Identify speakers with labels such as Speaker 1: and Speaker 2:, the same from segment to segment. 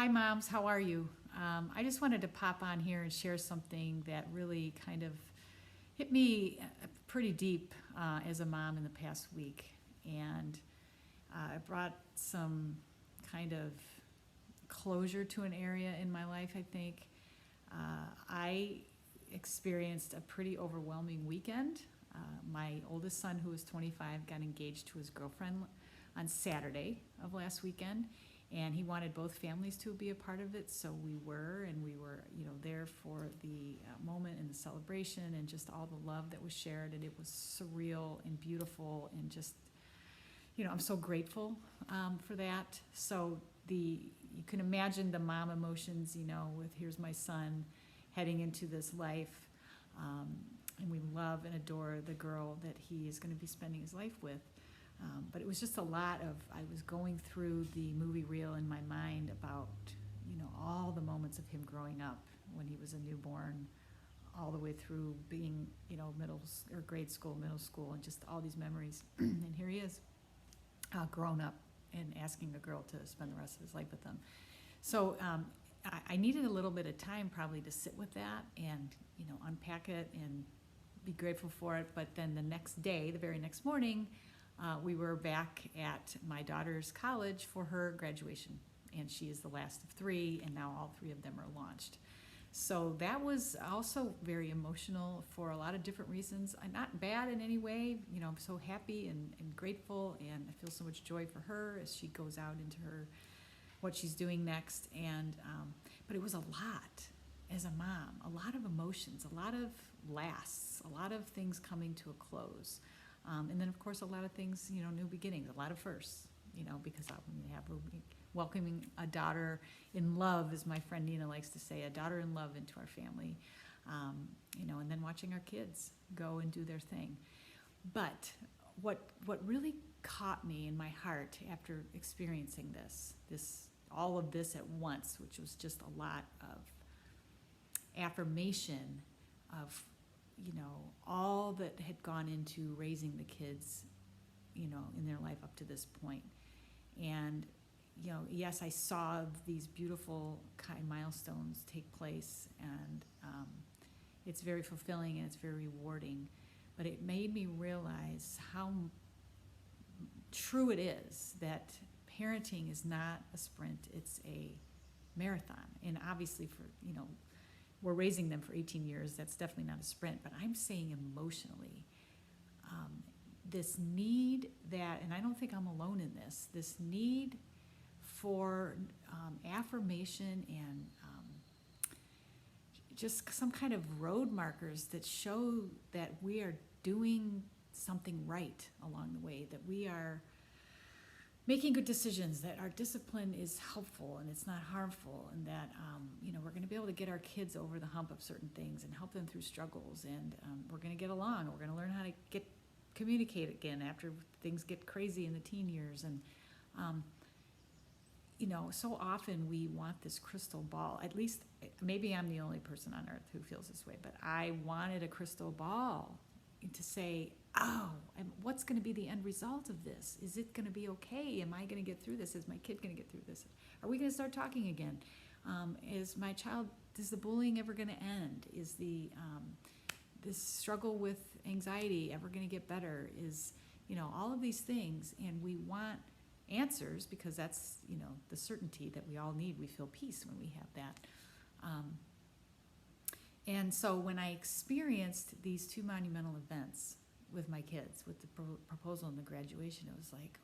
Speaker 1: Hi, moms. How are you? I just wanted to pop on here and share something that really kind of hit me pretty deep as a mom in the past week. And it brought some kind of closure to an area in my life, I think. I experienced a pretty overwhelming weekend. My oldest son, who was 25, got engaged to his girlfriend on Saturday of last weekend, and he wanted both families to be a part of it, so we were, there for the moment and the celebration and just all the love that was shared, and it was surreal and beautiful and just, I'm so grateful for that. So you can imagine the mom emotions, with here's my son heading into this life, and we love and adore the girl that he is going to be spending his life with. But it was just a lot of, I was going through the movie reel in my mind about, all the moments of him growing up when he was a newborn, all the way through being, grade school, middle school, and just all these memories. And here he is, grown up and asking a girl to spend the rest of his life with them. So I needed a little bit of time probably to sit with that and, unpack it and be grateful for it. But then the next day, the very next morning, we were back at my daughter's college for her graduation, and she is the last of three, and now all three of them are launched. So that was also very emotional for a lot of different reasons. Not bad in any way. I'm so happy and grateful, and I feel so much joy for her as she goes out into what she's doing next. And but it was a lot as a mom, a lot of emotions, a lot of lasts, a lot of things coming to a close. And then, of course, a lot of things, new beginnings, a lot of firsts, because we have welcoming a daughter in love, as my friend Nina likes to say, a daughter in love into our family, and then watching our kids go and do their thing. But what really caught me in my heart after experiencing all of this at once, which was just a lot of affirmation of all that had gone into raising the kids, in their life up to this point. And, yes, I saw these beautiful kind milestones take place, and it's very fulfilling and it's very rewarding. But it made me realize how true it is that parenting is not a sprint, it's a marathon. And obviously we're raising them for 18 years. That's definitely not a sprint, but I'm saying emotionally, this need that, and I don't think I'm alone in this need for affirmation and just some kind of road markers that show that we are doing something right along the way, that we are making good decisions, that our discipline is helpful and it's not harmful, and that we're going to be able to get our kids over the hump of certain things and help them through struggles, and we're going to get along. We're going to learn how to communicate again after things get crazy in the teen years. And so often we want this crystal ball. At least maybe I'm the only person on earth who feels this way, but I wanted a crystal ball to say, and what's going to be the end result of this? Is it going to be okay? Am I going to get through this? Is my kid going to get through this? Are we going to start talking again? Is the bullying ever going to end? Is this struggle with anxiety ever going to get better? Is, all of these things, and we want answers because that's, the certainty that we all need. We feel peace when we have that. And so when I experienced these two monumental events with my kids, with the proposal and the graduation, it was like,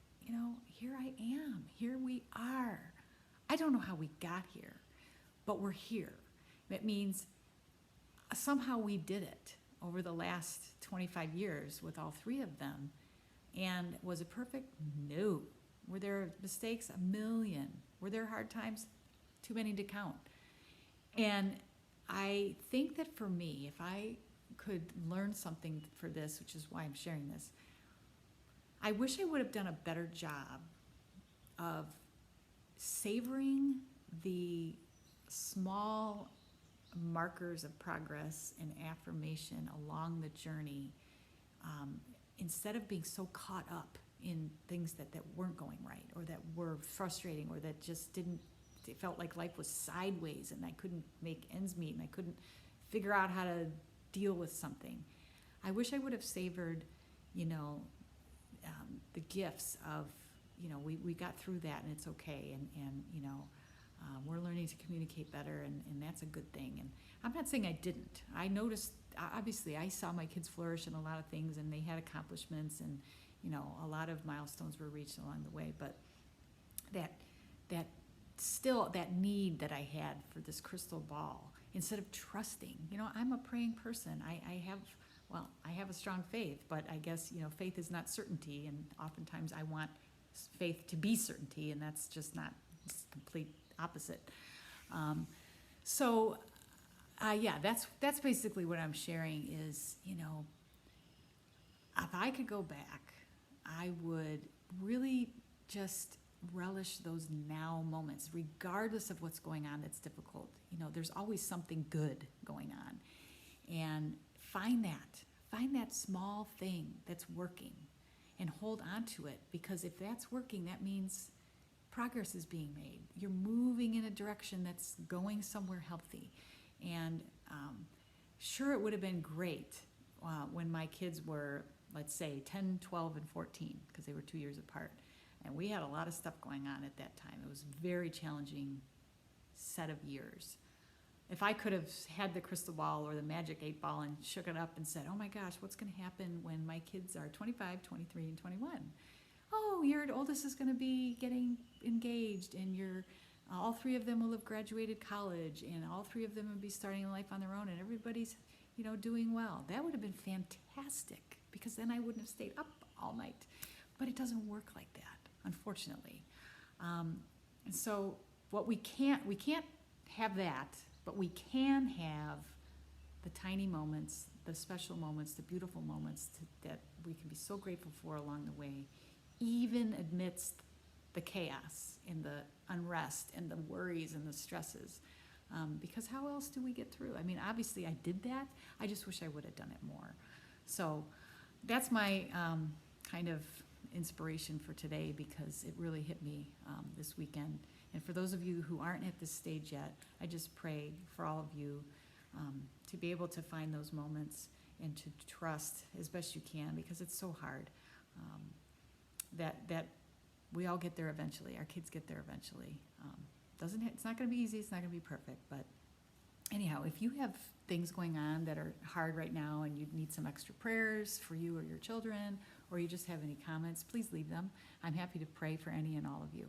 Speaker 1: here I am. Here we are. I don't know how we got here, but we're here. It means somehow we did it over the last 25 years with all three of them. And was it perfect? No. Were there mistakes? A million. Were there hard times? Too many to count. And I think that for me, if I could learn something for this, which is why I'm sharing this, I wish I would have done a better job of savoring the small markers of progress and affirmation along the journey, instead of being so caught up in things that weren't going right, or that were frustrating, or that just didn't it felt like life was sideways and I couldn't make ends meet and I couldn't figure out how to deal with something. I wish I would have savored, the gifts of, we got through that and it's okay. And we're learning to communicate better and that's a good thing. And I'm not saying I didn't. I noticed, obviously, I saw my kids flourish in a lot of things and they had accomplishments and, a lot of milestones were reached along the way. But that still, that need that I had for this crystal ball, instead of trusting, I'm a praying person. I have a strong faith, but I guess, faith is not certainty. And oftentimes I want faith to be certainty, and that's just not, it's complete opposite. That's basically what I'm sharing is, if I could go back, I would really just relish those now moments, regardless of what's going on that's difficult. There's always something good going on. And find that small thing that's working and hold on to it, because if that's working, that means progress is being made. You're moving in a direction that's going somewhere healthy. And sure, it would have been great when my kids were, let's say, 10, 12, and 14, because they were 2 years apart. And we had a lot of stuff going on at that time. It was a very challenging set of years. If I could have had the crystal ball or the magic 8 ball and shook it up and said, oh my gosh, what's going to happen when my kids are 25, 23, and 21? Oh, your oldest is going to be getting engaged, and all 3 of them will have graduated college, and all 3 of them will be starting life on their own, and everybody's, doing well. That would have been fantastic, because then I wouldn't have stayed up all night. But it doesn't work like that, unfortunately. And so we can't have that, but we can have the tiny moments, the special moments, the beautiful moments that we can be so grateful for along the way, even amidst the chaos and the unrest and the worries and the stresses. Because how else do we get through? I mean, obviously I did that. I just wish I would have done it more. So that's my kind of inspiration for today, because it really hit me this weekend. And for those of you who aren't at this stage yet, I just pray for all of you to be able to find those moments and to trust as best you can, because it's so hard. That we all get there eventually. Our kids get there eventually. It's not going to be easy. It's not going to be perfect. But anyhow, if you have things going on that are hard right now and you need some extra prayers for you or your children, or you just have any comments, please leave them. I'm happy to pray for any and all of you.